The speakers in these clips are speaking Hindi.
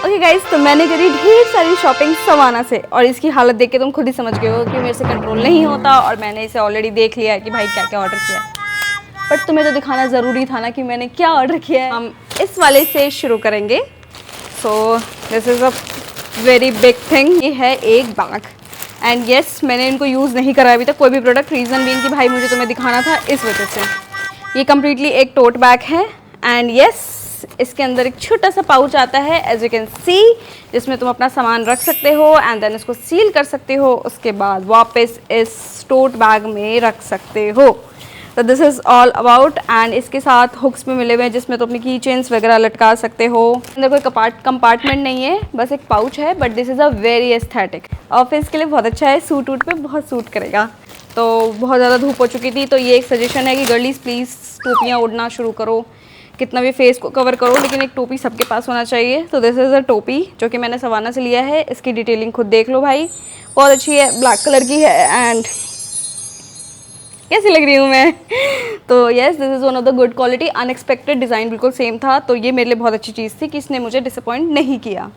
ओके गाइस, तो मैंने करी ढेर सारी शॉपिंग सवाना से और इसकी हालत देख के तुम खुद ही समझ गए हो कि मेरे से कंट्रोल नहीं होता और मैंने इसे ऑलरेडी देख लिया है कि भाई क्या क्या ऑर्डर किया है। बट तुम्हें तो दिखाना ज़रूरी था ना कि मैंने क्या ऑर्डर किया है। हम इस वाले से शुरू करेंगे। So this is a very big thing. ये है एक बैग एंड येस, मैंने इनको यूज़ नहीं करा अभी तक कोई भी प्रोडक्ट, रीज़न बीइंग कि भाई मुझे तुम्हें दिखाना था इस वजह से। ये कम्प्लीटली एक टोट बैग है एंड येस, इसके अंदर एक छोटा सा पाउच आता है एज यू कैन सी, जिसमें तुम अपना सामान रख सकते हो एंड देन इसको सील कर सकते हो, उसके बाद वापस इस टोट बैग में रख सकते हो। तो this is all about and इसके साथ हुक्स भी मिले हुए हैं जिसमें तो अपनी की चेन्स वगैरह लटका सकते हो। अंदर कोई कंपार्टमेंट नहीं है, बस एक पाउच है, but this is a very aesthetic. Office के लिए बहुत अच्छा है, सूट वूट पे बहुत सूट करेगा। तो बहुत ज़्यादा धूप हो चुकी थी, तो ये एक सजेशन है कि गर्लीज प्लीज़ टोपियाँ उड़ना शुरू करो, कितना भी फेस को कवर करो, लेकिन एक टोपी सबके पास होना चाहिए। तो दिस इज़ अ टोपी जो कि मैंने सवाना से लिया है। इसकी डिटेलिंग खुद देख लो भाई, बहुत अच्छी है, ब्लैक कलर की है एंड कैसी लग रही हूँ मैं? तो yes, this is one of the good quality. Unexpected design बिल्कुल सेम था, तो ये मेरे लिए बहुत अच्छी चीज़ थी कि इसने मुझे डिसअपॉइंट नहीं किया।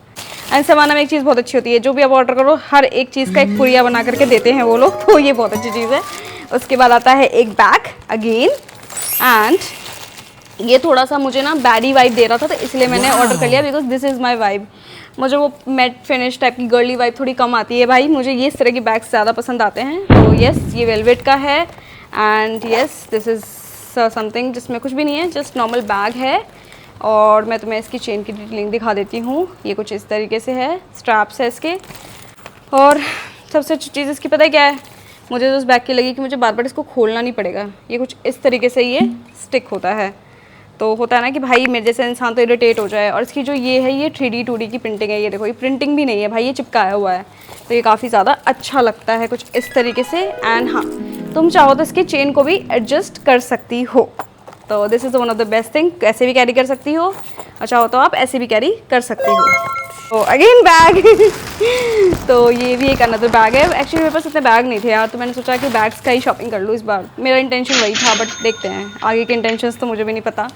एंड सवाना में एक चीज़ बहुत अच्छी होती है, जो भी आप ऑर्डर करो हर एक चीज़ का एक पुड़िया बना करके देते हैं वो लोग, तो ये बहुत अच्छी चीज़ है। उसके बाद आता है एक बैग अगेन एंड ये थोड़ा सा मुझे ना बैडी वाइब दे रहा था, तो इसलिए मैंने ऑर्डर कर लिया because this is my vibe. मुझे वो मैट फिनिश टाइप की गर्ली वाइब थोड़ी कम आती है भाई, मुझे ये इस तरह की बैग्स ज़्यादा पसंद आते हैं। तो येस, ये वेलवेट का है and yes, this is something जिसमें कुछ भी नहीं है, जस्ट नॉर्मल बैग है। और मैं तुम्हें इसकी चेन की डिटेलिंग दिखा देती हूँ। ये कुछ इस तरीके से है, स्ट्रैप्स है इसके। और सबसे अच्छी चीज़ इसकी पता है क्या है, मुझे तो उस बैग की लगी कि मुझे बार बार इसको खोलना नहीं पड़ेगा। ये कुछ इस तरीके से ये स्टिक होता है, तो होता है ना कि भाई मेरे जैसे इंसान तो इरिटेट हो जाए। और इसकी जो ये है, ये 3D 2D की प्रिंटिंग है। ये देखो, ये प्रिंटिंग भी नहीं है भाई, ये चिपकाया हुआ है, तो ये काफ़ी ज़्यादा अच्छा लगता है कुछ इस तरीके से। एंड हाँ, तुम चाहो तो इसकी चेन को भी एडजस्ट कर सकती हो। तो this is one of the best thing, ऐसे भी कैरी कर सकती हो और चाहो तो आप ऐसे भी कैरी कर सकती हो। तो अगेन बैग तो ये भी एक अनदर बैग है। एक्चुअली मेरे पास इतने बैग नहीं थे यार, तो मैंने सोचा कि बैग्स का ही शॉपिंग कर लूँ इस बार। मेरा इंटेंशन वही था, बट देखते हैं आगे के इंटेंशंस तो मुझे भी नहीं पता।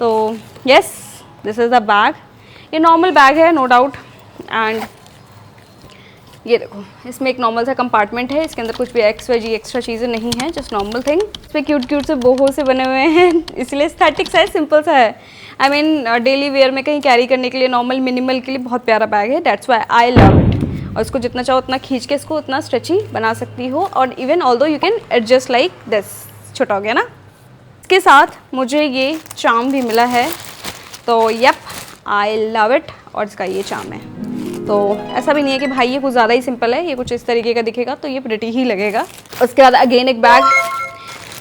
तो yes, this is the bag. ये नॉर्मल बैग है नो डाउट एंड ये देखो, इसमें एक नॉर्मल सा कंपार्टमेंट है, इसके अंदर कुछ भी एक्स्ट्रा चीज़ें नहीं हैं, जस्ट नॉर्मल थिंग। इसमें क्यूट क्यूट से बोहो से बने हुए हैं, इसलिए एस्थेटिक सा है, सिंपल सा है। आई मीन डेली वेयर में कहीं कैरी करने के लिए, नॉर्मल मिनिमल के लिए बहुत प्यारा बैग है, that's why I love it. और इसको जितना चाहो उतना खींच के इसको उतना स्ट्रेची बना सकती हो, और even although you can adjust like this. छोटा हो गया ना। इसके साथ मुझे ये चार्म भी मिला है, तो यप, आई लव इट। और इसका ये चार्म है, तो ऐसा भी नहीं है कि भाई ये कुछ ज़्यादा ही सिंपल है, ये कुछ इस तरीके का दिखेगा तो ये प्रिटी ही लगेगा। उसके बाद अगेन एक बैग,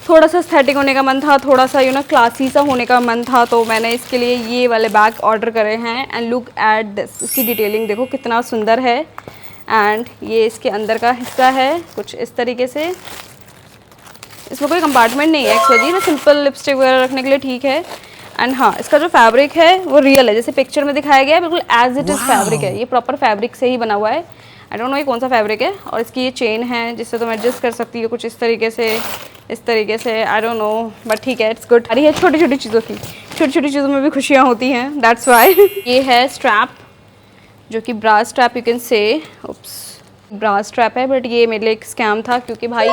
थोड़ा सा एस्थेटिक होने का मन था, थोड़ा सा क्लासी सा होने का मन था, तो मैंने इसके लिए ये वाले बैग ऑर्डर करे हैं। एंड लुक एट दिस, इसकी डिटेलिंग देखो कितना सुंदर है। एंड ये इसके अंदर का हिस्सा है कुछ इस तरीके से, इसमें कोई कंपार्टमेंट नहीं है एक्चुअली, सिंपल लिपस्टिक वगैरह रखने के लिए ठीक है। एंड हाँ, इसका जो फैब्रिक है वो रियल है, जैसे पिक्चर में दिखाया गया है, बिल्कुल एज इट इज़ फैब्रिक है। ये प्रॉपर फैब्रिक से ही बना हुआ है। आई डोंट नो ये कौन सा फैब्रिक है। और इसकी ये चेन है जिससे तुम एडजस्ट कर सकती हो कुछ इस तरीके से, आई डोंट नो, बट ठीक है, इट्स गुड। अरे ये छोटी छोटी चीज़ों की, छोटी छोटी चीज़ों में भी खुशियाँ होती हैं, दैट्स वाई। ये है स्ट्रैप, जो कि ब्रा strap you can say, oops, bra strap है, बट ये मेरे लिए एक स्कैम था, क्योंकि भाई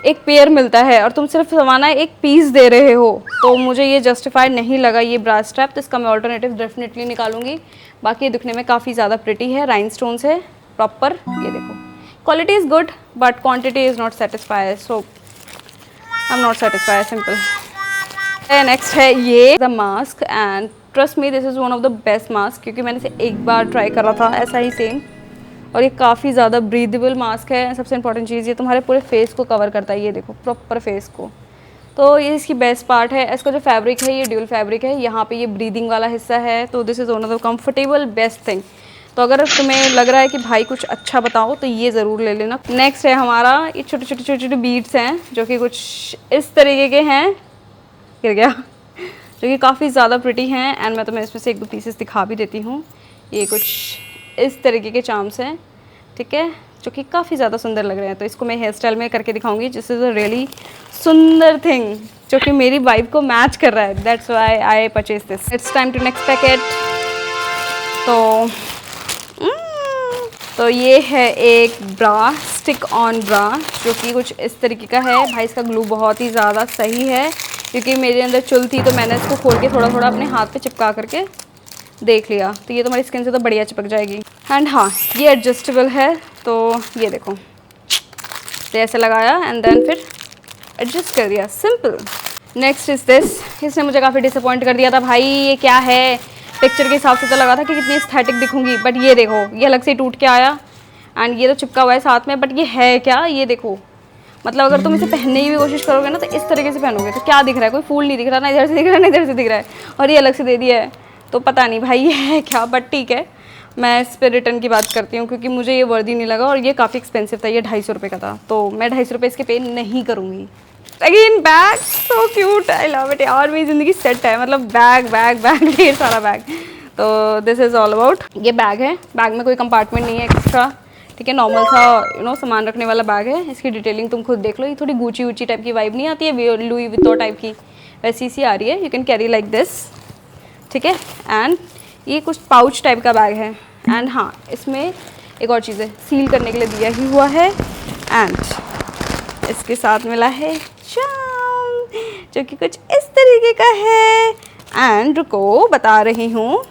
एक पेयर मिलता है और तुम सिर्फ सवाना एक पीस दे रहे हो, तो मुझे ये जस्टिफाइड नहीं लगा ये ब्रा स्ट्रैप, तो इसका मैं ऑल्टरनेटिव डेफिनेटली निकालूंगी। बाकी ये दिखने में काफ़ी ज़्यादा प्रिटी है, राइनस्टोन्स है प्रॉपर, ये देखो, quality is good but quantity is not satisfied, so I am not satisfied, simple. Next है ये the mask and trust me this is one of the best mask, क्योंकि मैंने इसे एक बार ट्राई करा था ऐसा ही सेम, और ये काफ़ी ज़्यादा ब्रीदेबल मास्क है। सबसे इंपॉर्टेंट चीज़, ये तुम्हारे पूरे फेस को कवर करता है, ये देखो प्रॉपर फेस को, तो ये इसकी बेस्ट पार्ट है। इसका जो फैब्रिक है ये ड्यूल फैब्रिक है, यहाँ पे ये ब्रीदिंग वाला हिस्सा है, तो this is one of the comfortable best thing. तो अगर तुम्हें लग रहा है कि भाई कुछ अच्छा बताओ तो ये ज़रूर ले लेना। नेक्स्ट है हमारा, ये छोटे छोटे बीड्स हैं जो कि कुछ इस तरीके के हैं, गिर गया, जो कि काफ़ी ज़्यादा प्रिटी हैं। एंड मैं तुम्हें इसमें से एक दो पीसेस दिखा भी देती हूँ। ये कुछ इस तरीके के चार्म्स हैं, ठीक है, जो कि काफ़ी ज़्यादा सुंदर लग रहे हैं। तो इसको मैं हेयर स्टाइल में करके दिखाऊंगी, दिस इज़ अ रियली सुंदर थिंग जो कि मेरी वाइब को मैच कर रहा है, that's why I purchase this. It's time to next packet. तो तो ये है एक ब्रा, स्टिक ऑन ब्रा, जो कि कुछ इस तरीके का है। भाई इसका ग्लू बहुत ही ज़्यादा सही है, क्योंकि मेरे अंदर चुल थी तो मैंने इसको खोल के थोड़ा थोड़ा अपने हाथ पे चिपका करके देख लिया। तो ये तुम्हारी स्किन से तो बढ़िया चिपक जाएगी। एंड हाँ, ये एडजस्टेबल है, तो ये देखो, तो ऐसे लगाया एंड देन फिर एडजस्ट कर दिया, सिंपल। Next is this. इसने मुझे काफ़ी डिसअपॉइंट कर दिया था भाई। ये क्या है, पिक्चर के हिसाब से तो लगा था कि कितनी एस्थेटिक दिखूंगी, बट ये देखो, ये अलग से टूट के आया एंड ये तो चिपका हुआ है साथ में, बट ये है क्या, ये देखो। मतलब अगर तुम इसे पहनने की भी कोशिश करोगे ना तो इस तरीके से पहनोगे तो क्या दिख रहा है, कोई फूल नहीं दिख रहा, ना इधर से दिख रहा है ना इधर से दिख रहा है, और ये अलग से दे दिया है। तो पता नहीं भाई ये है क्या, बट ठीक है, मैं इस पर रिटर्न की बात करती हूँ, क्योंकि मुझे ये वर्दी नहीं लगा और ये काफ़ी एक्सपेंसिव था। ये 250 रुपये का था, तो मैं 250 रुपये इसके पे नहीं करूँगी। Again bag, so cute, I love it यार। मेरी ज़िंदगी सेट है, मतलब बैग बैग बैग, ढेर सारा बैग। तो दिस इज़ ऑल अबाउट, ये बैग है। बैग में कोई कंपार्टमेंट नहीं है एक्स्ट्रा, ठीक है, नॉर्मल सा सामान रखने वाला बैग है। इसकी डिटेलिंग तुम खुद देख लो, ये थोड़ी गुची ऊची टाइप की वाइब नहीं आती है, लुई वितो टाइप की वैसी सी आ रही है। You can carry like this, ठीक है। एंड ये कुछ पाउच टाइप का बैग है। एंड हाँ, इसमें एक और चीज़ है, सील करने के लिए दिया ही हुआ है। एंड इसके साथ मिला है चाम, जो कि कुछ इस तरीके का है। एंड रुको बता रही हूँ,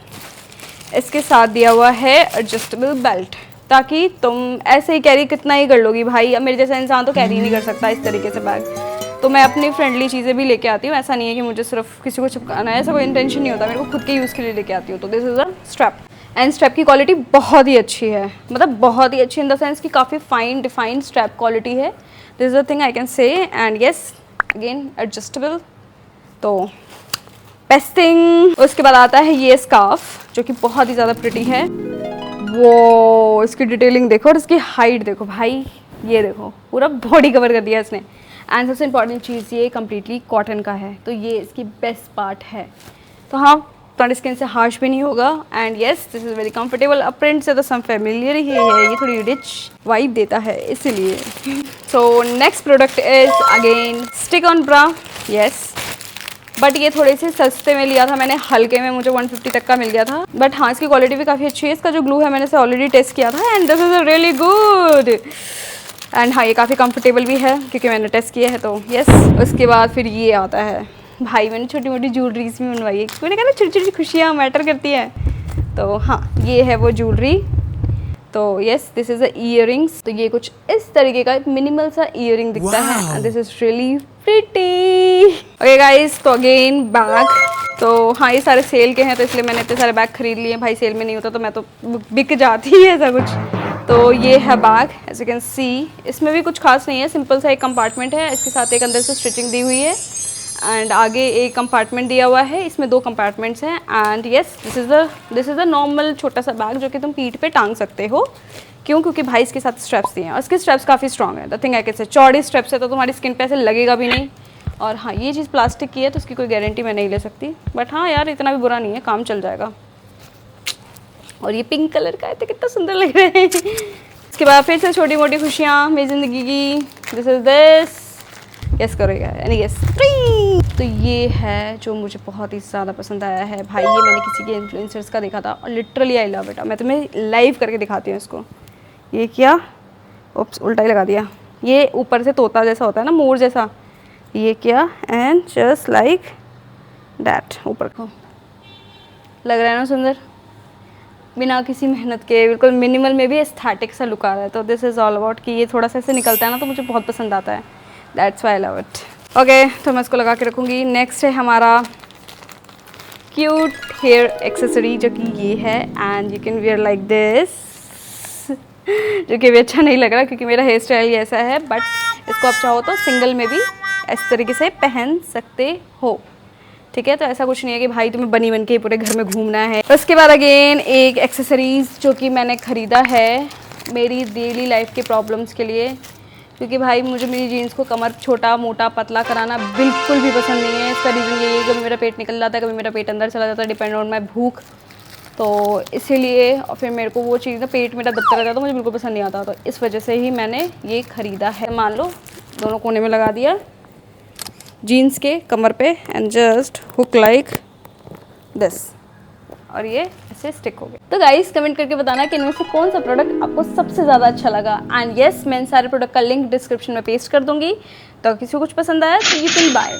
इसके साथ दिया हुआ है एडजस्टेबल बेल्ट, ताकि तुम ऐसे ही कैरी कितना ही कर लोगी भाई। अब मेरे जैसा इंसान तो कैरी नहीं कर सकता इस तरीके से बैग, तो मैं अपनी फ्रेंडली चीज़ें भी लेके आती हूँ। ऐसा नहीं है कि मुझे सिर्फ किसी को चिपकाना है, ऐसा कोई इंटेंशन नहीं होता, मेरे को खुद के यूज़ के लिए लेके आती हूँ। तो this is a strap, and strap की क्वालिटी बहुत ही अच्छी है, मतलब बहुत ही अच्छी इन द सेंस कि काफ़ी फाइन डिफाइंड स्ट्रैप क्वालिटी है। This is the thing I can say. And yes, again adjustable, तो बेस्ट थिंग। उसके बाद आता है ये स्कार्फ, जो कि बहुत ही ज़्यादा प्रिटी है। वो इसकी डिटेलिंग देखो और इसकी हाइट देखो भाई, ये देखो पूरा बॉडी कवर कर दिया इसने। एंड सबसे इंपॉर्टेंट चीज़, ये कम्प्लीटली कॉटन का है, तो ये इसकी बेस्ट पार्ट है। तो हाँ, तुम्हारी स्किन से हार्श भी नहीं होगा। And yes, this is very comfortable. अब प्रिंट से तो सम फेमिलियर ही है, ये थोड़ी रिच वाइब देता है इसीलिए। So next product is again stick on bra, yes, but ये थोड़े से सस्ते में लिया था मैंने, हल्के में, मुझे 150 तक का मिल गया था। बट हाँ, इसकी क्वालिटी भी काफ़ी अच्छी है। इसका जो ग्लू है मैंने इसे ऑलरेडी टेस्ट किया था, and this is really good. And हाँ, ये काफ़ी कंफर्टेबल भी है क्योंकि मैंने टेस्ट किया है, तो यस। उसके बाद फिर ये आता है भाई, मैंने छोटी मोटी ज्वेलरीज भी बनवाई है, मैंने कहा ना छोटी छोटी खुशियाँ मैटर करती हैं। तो हाँ, ये है वो ज्वेलरी। तो yes, this is a earrings. तो ये कुछ इस तरीके का मिनिमल सा ईयरिंग दिखता है, and this is really pretty. Okay guys, तो अगेन बैग। तो हाँ, ये सारे सेल के हैं, तो इसलिए मैंने इतने सारे बैग खरीद लिए। भाई सेल में नहीं होता तो मैं तो बिक जाती है ऐसा कुछ। तो ये है bag, as you can see. इसमें भी कुछ खास नहीं है, सिंपल सा एक कंपार्टमेंट है, इसके साथ एक अंदर से स्टिचिंग दी हुई है, एंड आगे एक कंपार्टमेंट दिया हुआ है। इसमें 2 कंपार्टमेंट्स हैं। And yes, this is a normal छोटा सा बैग, जो कि तुम पीठ पे टांग सकते हो। क्यों? क्योंकि भाई इसके साथ स्ट्रैप्स दिए हैं, और इसके स्ट्रैप्स काफ़ी स्ट्रॉन्ग है। The thing I can say, चौड़ी स्ट्रैप्स है तो तुम्हारी स्किन पे ऐसे लगेगा भी नहीं। और हाँ, ये चीज़ प्लास्टिक की है तो उसकी कोई गारंटी मैं नहीं ले सकती, बट हाँ यार, इतना भी बुरा नहीं है, काम चल जाएगा। और ये पिंक कलर का है तो कितना सुंदर लग रहा है। इसके बाद फिर से छोटी मोटी खुशियाँ मेरी ज़िंदगी की। दिस इज़ दिस, गेस करेगा यानी गेस। तो ये है जो मुझे बहुत ही ज़्यादा पसंद आया है भाई। ये मैंने किसी के इन्फ्लुएंसर्स का देखा था और लिटरली आई लव इट। मैं तुम्हें लाइव करके दिखाती हूँ इसको। ये क्या, ओप्स, उल्टा ही लगा दिया। ये ऊपर से तोता जैसा होता है ना, मोर जैसा, ये क्या, एंड जस्ट लाइक डैट ऊपर को लग रहा है ना सुंदर, बिना किसी मेहनत के, बिल्कुल मिनिमल में भी एस्थेटिक सा लुक आ रहा है। तो दिस इज़ ऑल अबाउट कि ये थोड़ा सा ऐसे निकलता है ना, तो मुझे बहुत पसंद आता है। That's why I love it. Okay, तो मैं इसको लगा के रखूँगी। नेक्स्ट है हमारा क्यूट हेयर एक्सेसरी, जो कि ये है, and you can wear like this, जो कि भी अच्छा नहीं लग रहा क्योंकि मेरा हेयर स्टाइल ऐसा है, बट इसको आप चाहो तो सिंगल में भी इस तरीके से पहन सकते हो, ठीक है। तो ऐसा कुछ नहीं है कि भाई तुम्हें बनी बन के पूरे घर में घूमना है। उसके बाद अगेन एक एक्सेसरीज़ जो कि मैंने ख़रीदा है मेरी डेली लाइफ के प्रॉब्लम्स के लिए, क्योंकि भाई मुझे मेरी जीन्स को कमर छोटा मोटा पतला कराना बिल्कुल भी पसंद नहीं है। इसका रीज़न यही है, कभी मेरा पेट निकल जाता है, कभी मेरा पेट अंदर चला जाता है, डिपेंड ऑन माई भूख। तो इसीलिए, और फिर मेरे को वो चीज़ ना पेट मेरा दबता रहता है, तो मुझे बिल्कुल पसंद नहीं आता। तो इस वजह से ही मैंने ये ख़रीदा है। मान लो दोनों कोने में लगा दिया जीन्स के कमर पे, and just hook like this, और ये से स्टिक हो गए। तो गाइस कमेंट करके बताना कि इनमें से कौन सा प्रोडक्ट आपको सबसे ज़्यादा अच्छा लगा। एंड यस, मैं इन सारे प्रोडक्ट का लिंक डिस्क्रिप्शन में पेस्ट कर दूंगी। तो किसी को कुछ पसंद आया तो यू कैन बाय।